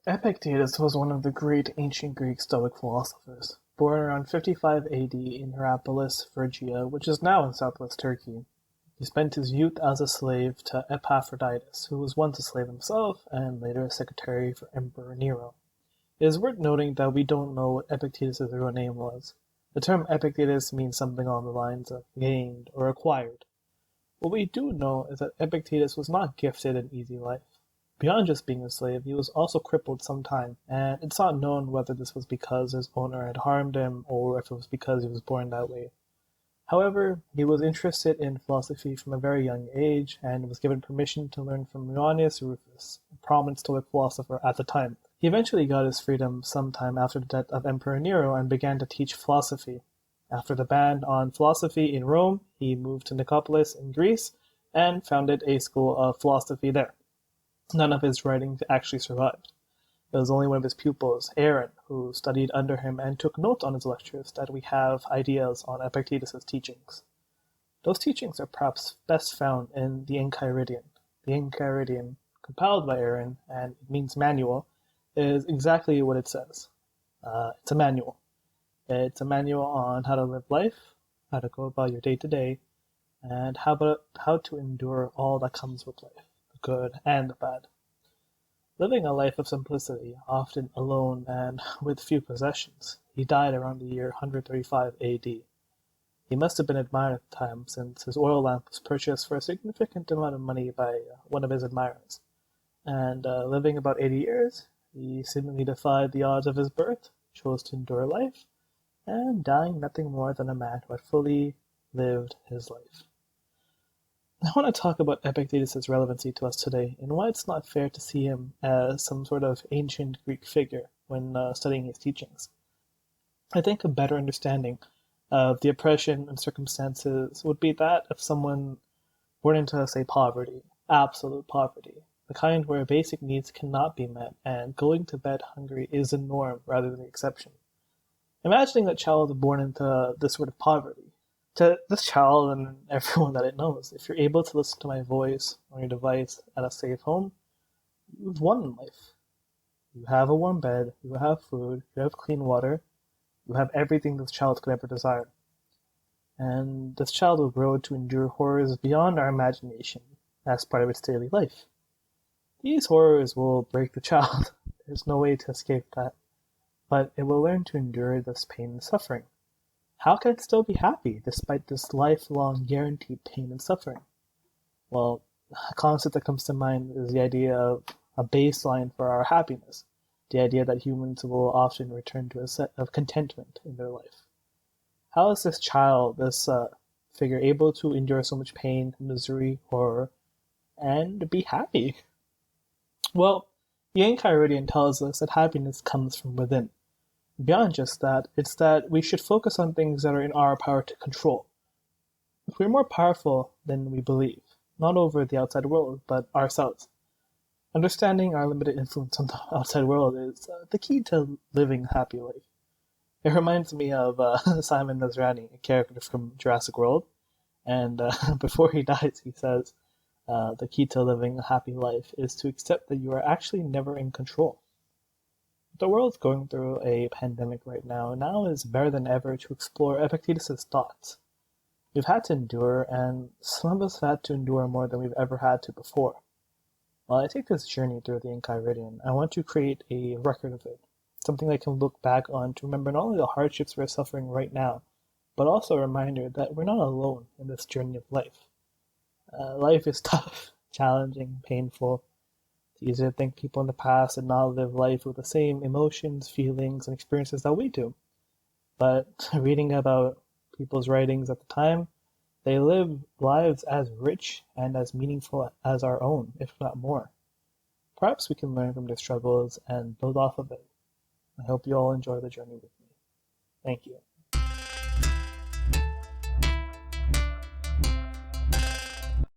Epictetus was one of the great ancient Greek Stoic philosophers, born around 55 AD in Hierapolis, Phrygia, which is now in southwest Turkey. He spent his youth as a slave to Epaphroditus, who was once a slave himself and later a secretary for Emperor Nero. It is worth noting that we don't know what Epictetus' real name was. The term Epictetus means something along the lines of gained or acquired. What we do know is that Epictetus was not gifted an easy life. Beyond just being a slave, he was also crippled sometime, and it's not known whether this was because his owner had harmed him or if it was because he was born that way. However, he was interested in philosophy from a very young age and was given permission to learn from Leonius Rufus, a prominent Stoic philosopher at the time. He eventually got his freedom sometime after the death of Emperor Nero and began to teach philosophy. After the ban on philosophy in Rome, he moved to Nicopolis in Greece and founded a school of philosophy there. None of his writings actually survived. It was only one of his pupils, Aaron, who studied under him and took notes on his lectures, that we have ideas on Epictetus' teachings. Those teachings are perhaps best found in the Enchiridion. The Enchiridion, compiled by Aaron, and it means manual, is exactly what it says. It's a manual. It's a manual on how to live life, how to go about your day-to-day, and how to endure all that comes with life, the good and the bad. Living a life of simplicity, often alone and with few possessions, he died around the year 135 AD. He must have been admired at the time, since his oil lamp was purchased for a significant amount of money by one of his admirers. And living about 80 years, he seemingly defied the odds of his birth, chose to endure life, and dying nothing more than a man who had fully lived his life. I want to talk about Epictetus' relevancy to us today, and why it's not fair to see him as some sort of ancient Greek figure when studying his teachings. I think a better understanding of the oppression and circumstances would be that of someone born into, say, poverty, absolute poverty, the kind where basic needs cannot be met, and going to bed hungry is the norm rather than the exception. Imagining that child born into this sort of poverty. To this child and everyone that it knows, if you're able to listen to my voice on your device at a safe home, you've won in life. You have a warm bed, you have food, you have clean water, you have everything this child could ever desire. And this child will grow to endure horrors beyond our imagination as part of its daily life. These horrors will break the child. There's no way to escape that. But it will learn to endure this pain and suffering. How can it still be happy despite this lifelong guaranteed pain and suffering? Well, a concept that comes to mind is the idea of a baseline for our happiness, the idea that humans will often return to a set of contentment in their life. How is this child, this figure, able to endure so much pain, misery, horror, and be happy? Well, the Enchiridion tells us that happiness comes from within. Beyond just that, it's that we should focus on things that are in our power to control. We're more powerful than we believe, not over the outside world, but ourselves. Understanding our limited influence on the outside world is the key to living a happy life. It reminds me of Simon Nazrani, a character from Jurassic World, and before he dies, he says, the key to living a happy life is to accept that you are actually never in control. The world's going through a pandemic right now. Now is better than ever to explore Epictetus' thoughts. We've had to endure, and some of us have had to endure more than we've ever had to before. While I take this journey through the Enchiridion, I want to create a record of it, something I can look back on to remember not only the hardships we're suffering right now, but also a reminder that we're not alone in this journey of life. Life is tough, challenging, painful. It's easy to think people in the past did not live life with the same emotions, feelings, and experiences that we do. But reading about people's writings at the time, they lived lives as rich and as meaningful as our own, if not more. Perhaps we can learn from their struggles and build off of it. I hope you all enjoy the journey with me. Thank you.